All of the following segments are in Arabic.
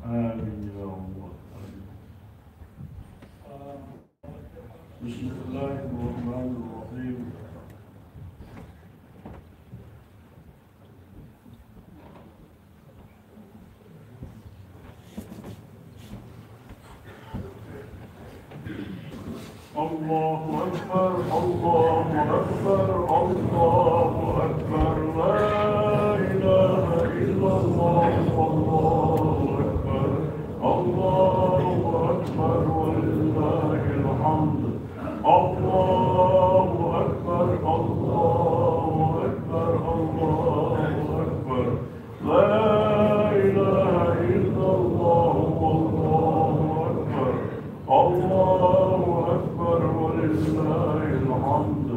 آمين يا الله. بسم الله الرحمن الرحيم. الله أكبر الله أكبر الله أكبر لا إله إلا الله الله أكبر الله أكبر ولله الحمد الله أكبر الله أكبر الله أكبر لا إله إلا الله والله أكبر الله أكبر ولله الحمد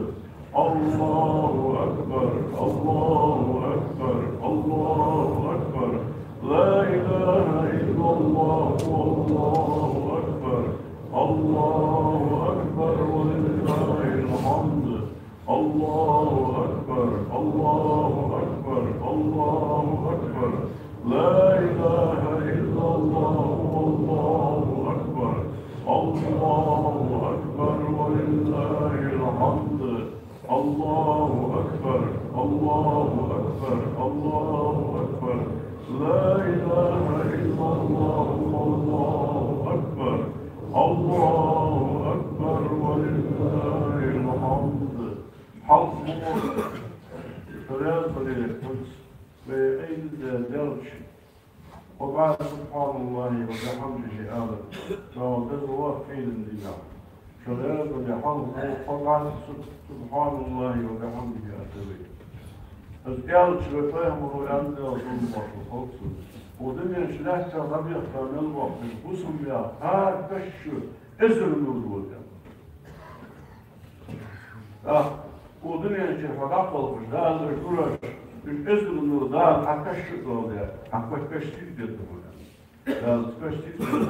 الله أكبر الله أكبر الله أكبر لا إله إلا الله والله أكبر الله أكبر ولله الحمد الله أكبر الله أكبر الله أكبر لا إله إلا الله والله أكبر الله أكبر ولله الحمد الله أكبر الله أكبر الله أكبر لا إله إلا الله والله أكبر الله أكبر ولله الحمد حظ ثلاثة للقدس بأيد درج وبعد سبحان الله وبحمده آمن فوجد واحد لله ثلاثة لحظ وقال سبحان الله وبحمده أتبه الدرج بفهم ويعمل ظلم وخلص ودنيا شلحت ربيع كامل وقت القسم يا هاد بشو إزر النور ودنيا شلحت عقل هذا الكرش الإزر النور ده حكش ده حكش تيجي ده حكش تيجي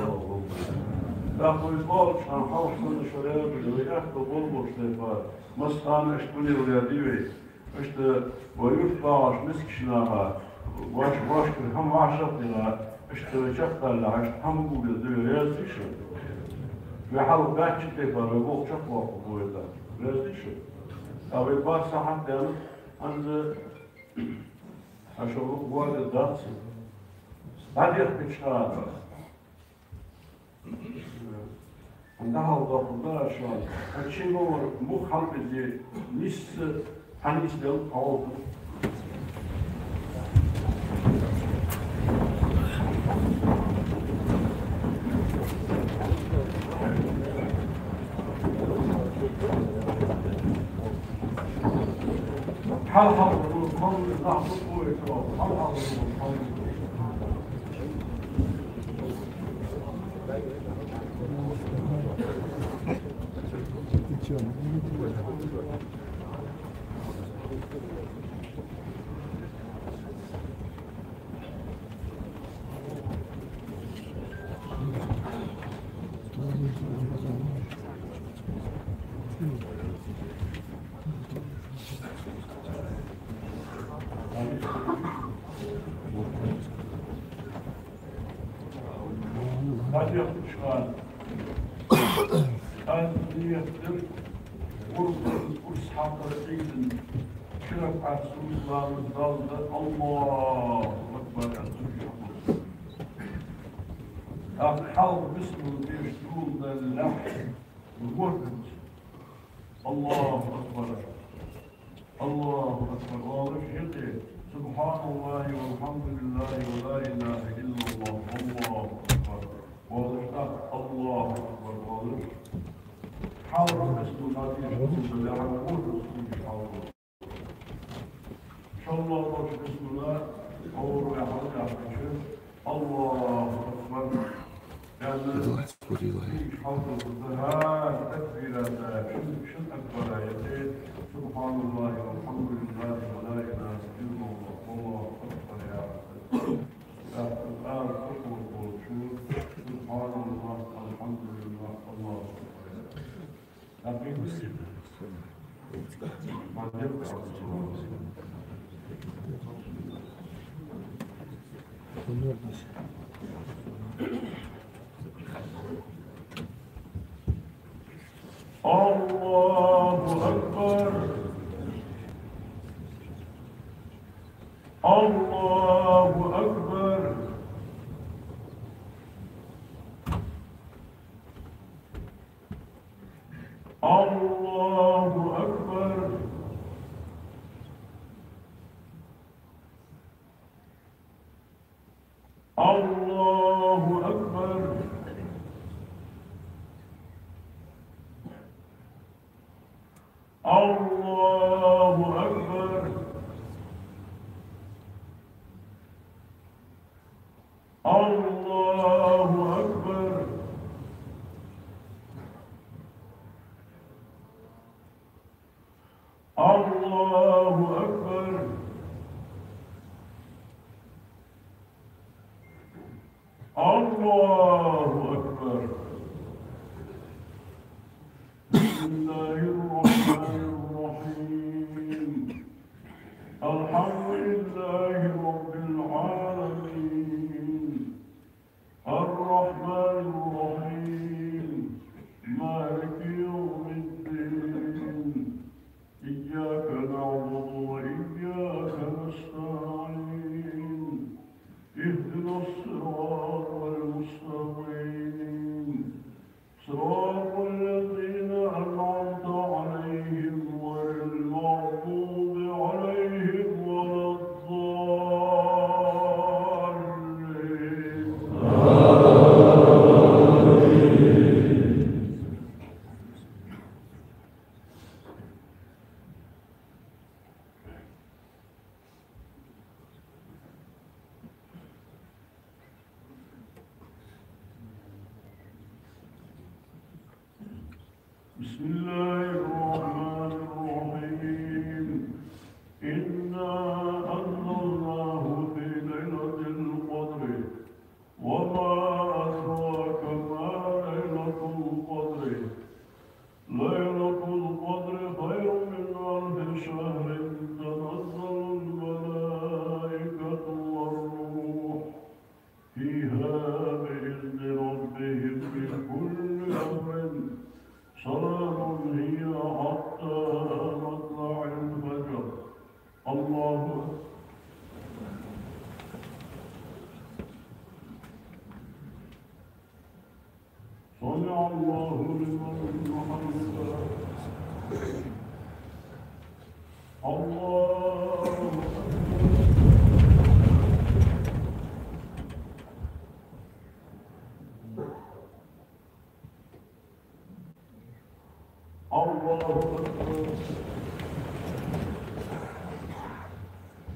أخوي بالش عن حوش من الشباب اللي يأخذ بالبوش لفار مسخان أشتوني ولاديوي أشت ويرفع مسك شناها واش هم عشرتنا أشت شقة اللي عشت هم بقول ذي رازيش في حال باتش تفار يقول شقة قبويتا رازيش أو يبقى ساعة دم عند أشوف قوات الدرس بعد يخبط شهادة عندها وضعها شوية هالشيء هو مو خلق اللي لسه هنسدل عوض حال حضر القوم لحظة قوة حال حضر القوم هذه يخشان هذه يخدم وأصحاب العيد شرف عسول الله والضالة الله أكبر الحرب باسم الجنود اللحم والوقت الله أكبر الله أكبر واضح جدا سبحان الله والحمد لله ولا إله إلا الله الله أكبر واضح الله أكبر واضح حاول باسم الله والوقت إن شاء الله روح بسم الله أول يا حضرتك الله أكبر يا سبحان الله والحمد لله ولا إله إلا الله والله أكبر يا رب. الآن تقول سبحان الله والحمد لله والله أكبر. الله أكبر الله أكبر الله أكبر الله أكبر الله أكبر الله أكبر الله أكبر الله أكبر. بسم الله الرحمن الرحيم. الحمد لله رب العالمين الرحمن الرحيم مالك يوم الدين إياك نعبد وإياك نستعين اهدنا الصراط المستقيم صراط الذين أنعمت عليهم غير المغضوب عليهم ولا الضالين. بسم الله الرحمن الرحيم. إنا أنزلناه في ليلة القدر وما أدراك ما ليلة القدر. ليلة القدر خير من ألف شهر تنزل الملائكة والروح فيها بإذن ربهم من كل أمر سلام هي حتى مطلع الفجر. الله سمع الله لمن حمده. الله الله أكبر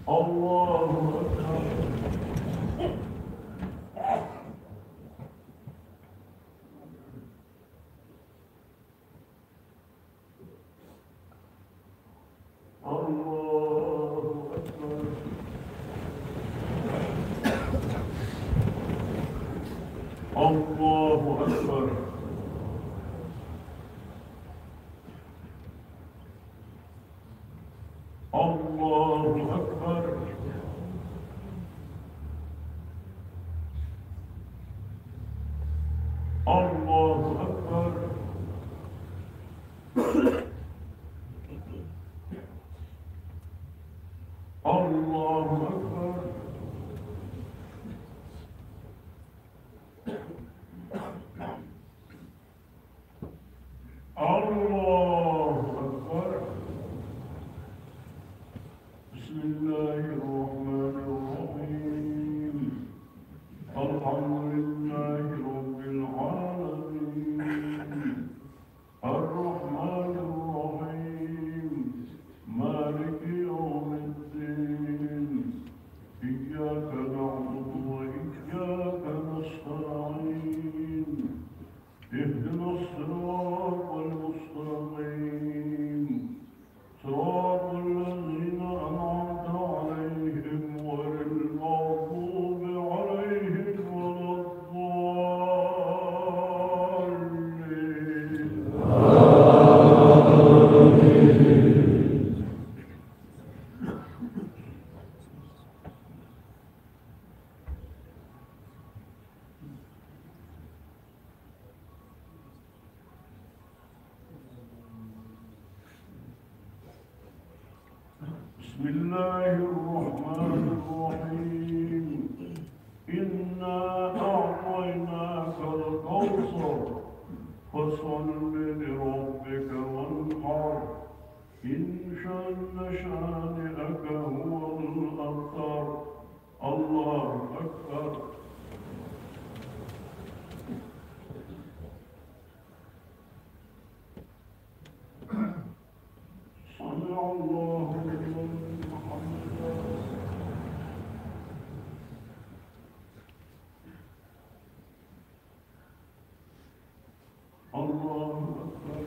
الله أكبر. الله أكبر. الله أكبر. الله أكبر. الله أكبر. الله أكبر. بسم الله الرحمن الرحيم. الحمد لله رب العالمين الرحمن الرحيم مالك يوم الدين إياك نعبد وإياك نستعين بسم الله الرحمن الرحيم إنا أعطيناك الكوثر فصل لربك وانحر إن شانئك هو الأبتر الله أكبر. سمع الله لمن حمده. الله أكبر.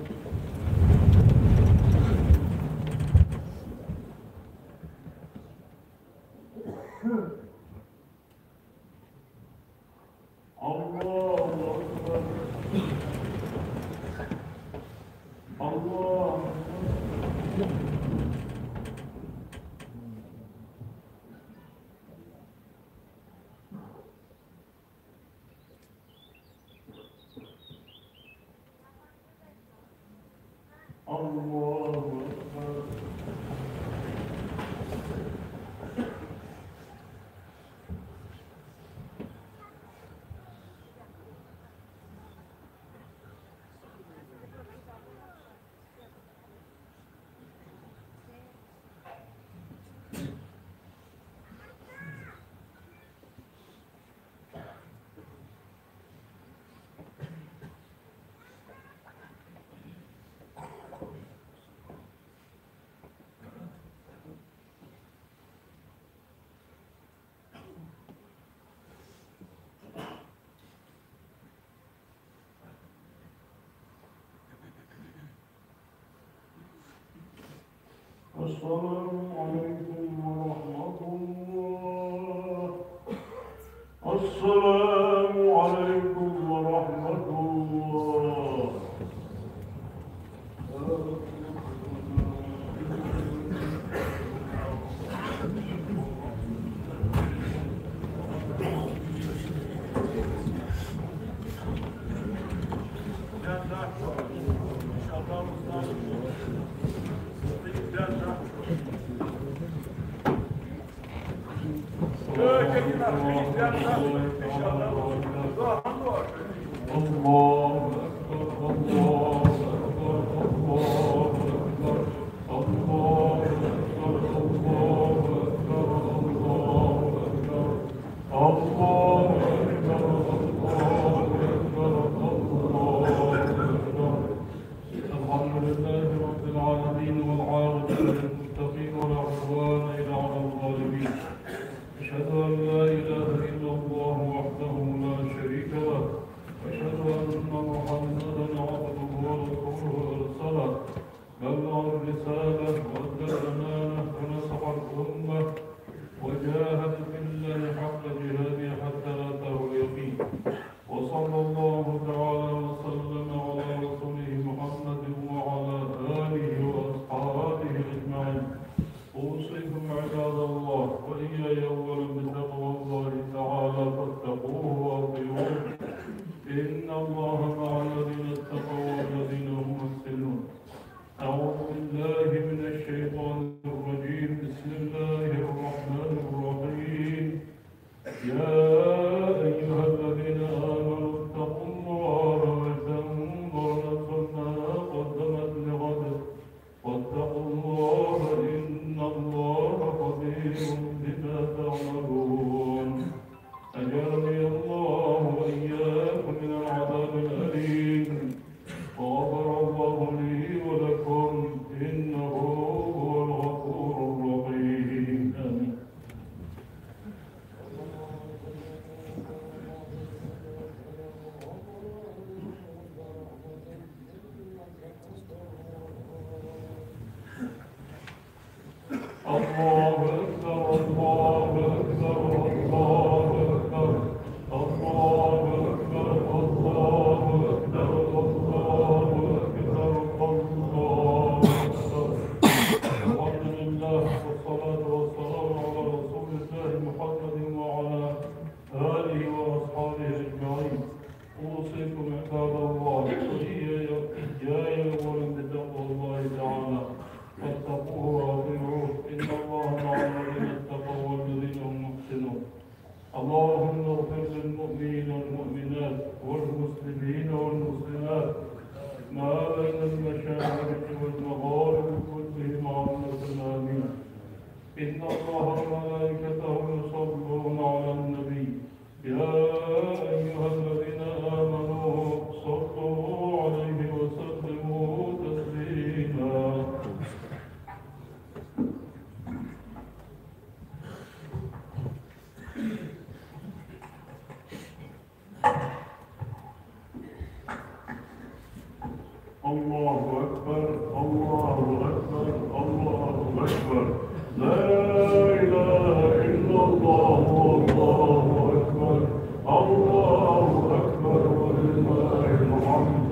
السلام عليكم ورحمة الله. السلام عليكم ورحمة الله. أجرني الله وإياكم من العذاب المسلمين والمسلمات ما بين المشارق والمغارب كلهم عامة آمين. إن الله وملائكته يصلون على النبي يا أيها الذين آمنوا صلوا عليه وسلموا تسليما. الله أكبر الله أكبر الله أكبر لا إله إلا الله والله أكبر الله أكبر ولله الحمد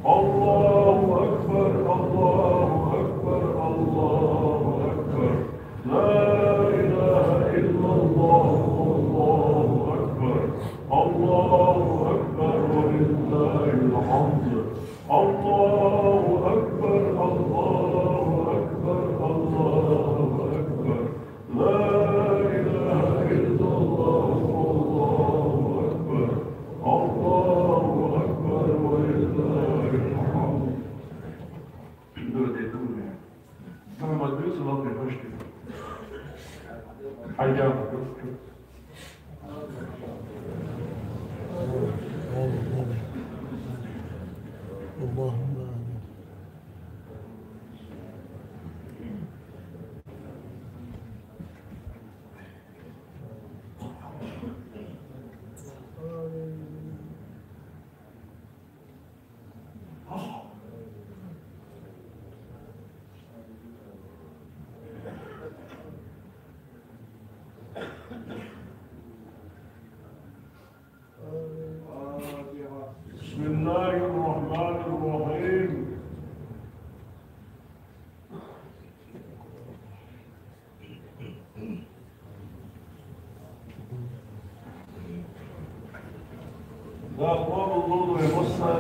الله أكبر الله أكبر الله أكبر لا إله إلا الله والله أكبر الله أكبر ولله الحمد الله أكبر الله أكبر الله أكبر لا إله إلا الله والله أكبر الله أكبر ولله الحمد. دول يدوم يعني محمد بن صلاة الفجر حياك اللهم بسم الله الرحمن الرحيم. ده أقوال الله يبصر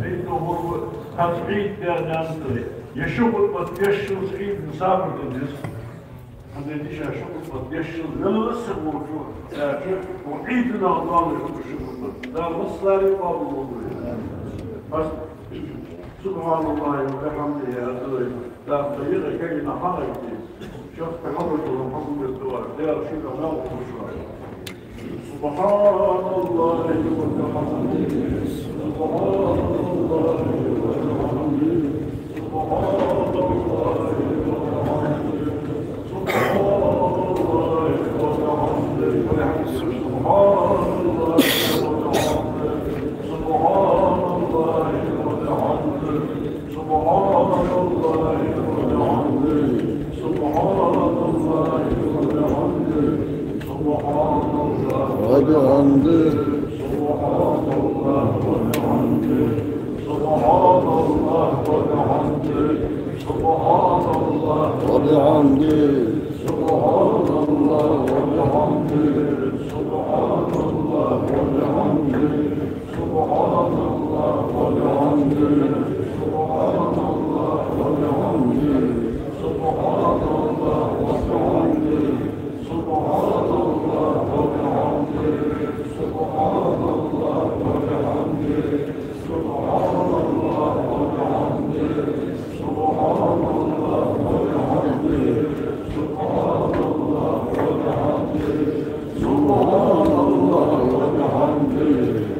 إنه هو تطبيق ديانته يشوف يشوف إيه مسافر الجسم هذا ديش يشوف يشوف لا لسه موجود وعيدنا الله يشوف ده مصدر أقوال الله بس سبحان الله وبحمده يا أخي لا طريقة كلمة حركة شوف تحرك محمد الدوار ده شيء لا مشروع سبحان الله وبحمده سبحان الله وبحمده سبحان الله وبحمده سبحان الله وبحمده سبحان الله سبحان الله وبحمده سبحان الله وبحمده سبحان الله وبحمده سبحان الله وبحمده سبحان الله وبحمده سبحان الله وبحمده سبحان الله وبحمده سبحان الله وبحمده سبحان الله وبحمده سبحان الله وبحمده سبحان الله وبحمده سبحان الله وبحمده سبحان الله وبحمده سبحان الله وبحمده سبحان الله وبحمده سبحان الله وبحمده سبحان الله وبحمده سبحان الله وبحمده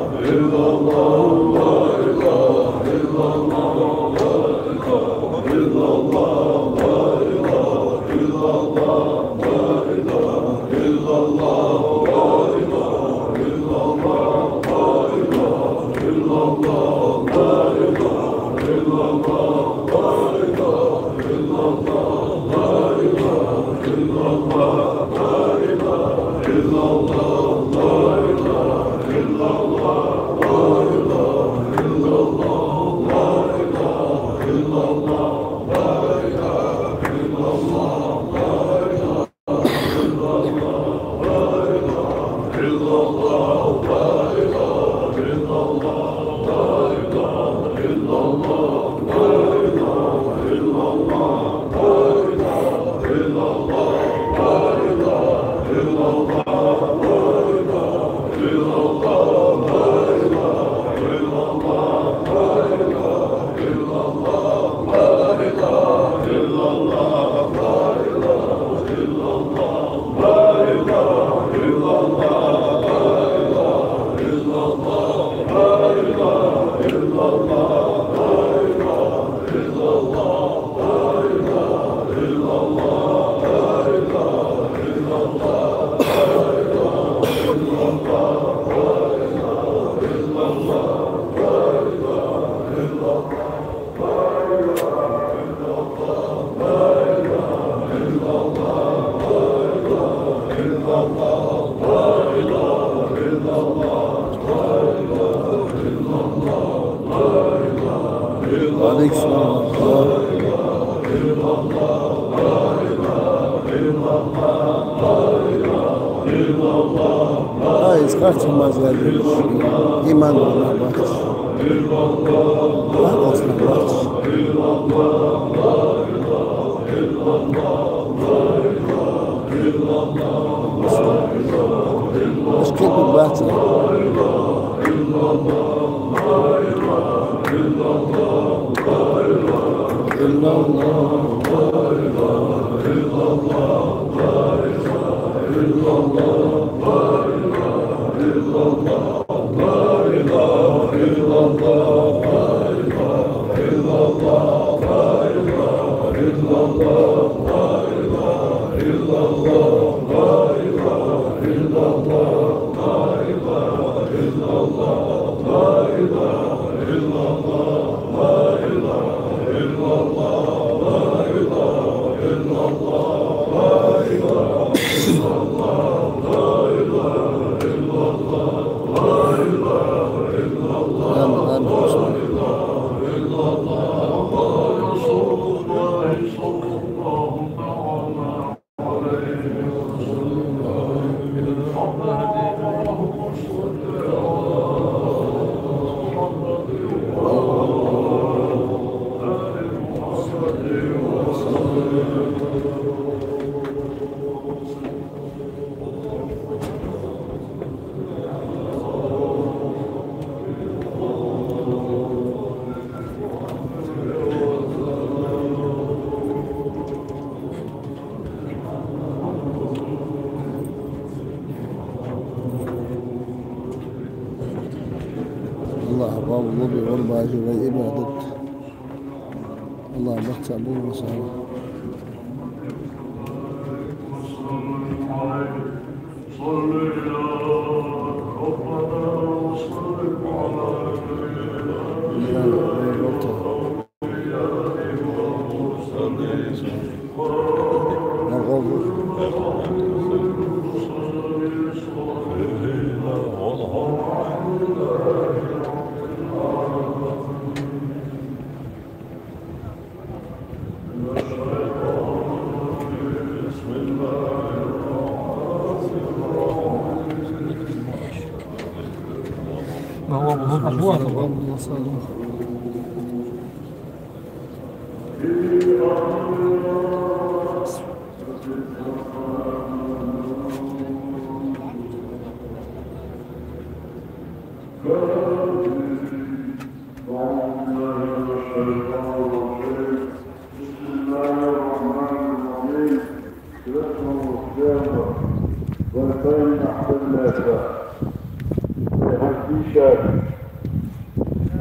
Ay, çıkartılmaz geldi. İman olma bak. Bak olsun bak. Başka bir bahçe. Allah babamı bir orbacı ve ibadet. Allah bakça bulmasın.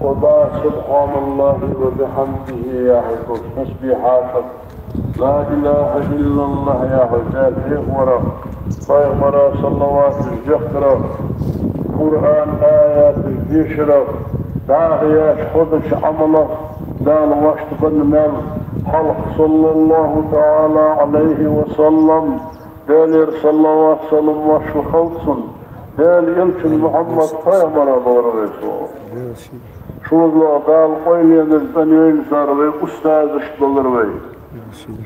وضع سبحان الله وبحمده يا حفظ تسبيحاتك لا إله إلا الله يا حجاج إخورة طيغمرة صلوات الجخرة قرآن آيات الجشرة داعيات خدش عمله دال واشت بالمال حلق صلى الله تعالى عليه وسلم دالير صلوات سلم واشو خلصن دال يلشن محمد طيغمرة دور رسول شوزلا دال قويلين الزنين ساروي أستاذ اشتغلروي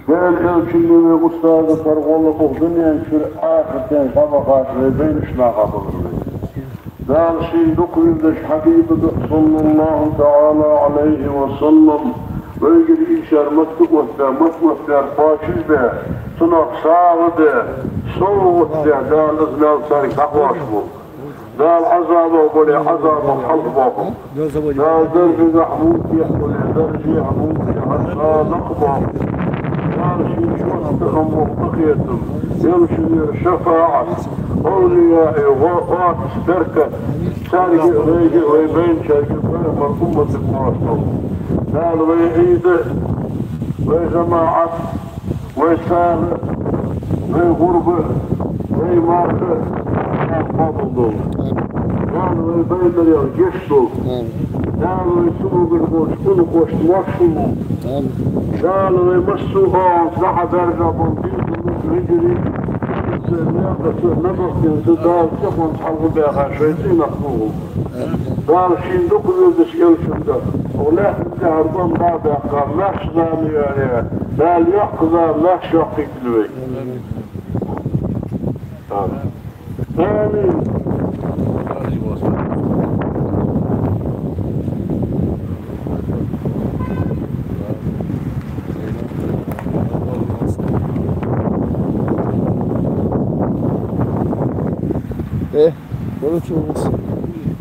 دال يلشن لي أستاذ فرغولة دنيا شر آخرتين طبقات بين شناقة بلروي دال شي نقل حبيبه صلى الله تعالى عليه وسلم ويجد إيشار متوفر فاشل به صنع صعب به صوت به دال إزلال ساري كحواشبه دال عذابه وبولي عذابه حظبه دال درجي محمود يحولي درجي حمود يحصى نقبه دال شي شوستهم مبتقيتهم يمشي شفاعة أولياء وغاط بركة ساري غيجي ويبين شاكي من أمة المرسل دال ويعيده ويجماعة ويسالة ويغربة ويماركة فضل دال ويبين اليوم جشتو دال ويسوق الغوش كل غوش توشلو دال ويمسوها وصلح درجة بنتيز رجلي ne bakıyorsa daha çok on salgı bir aşağısı nakbu. Daha şimdi dokuyoruz gelişinde. Ola harban daha da kalmaz zanıyor ya. Bel yok kızarlar çok fikri. Amin. Böyle olmaz.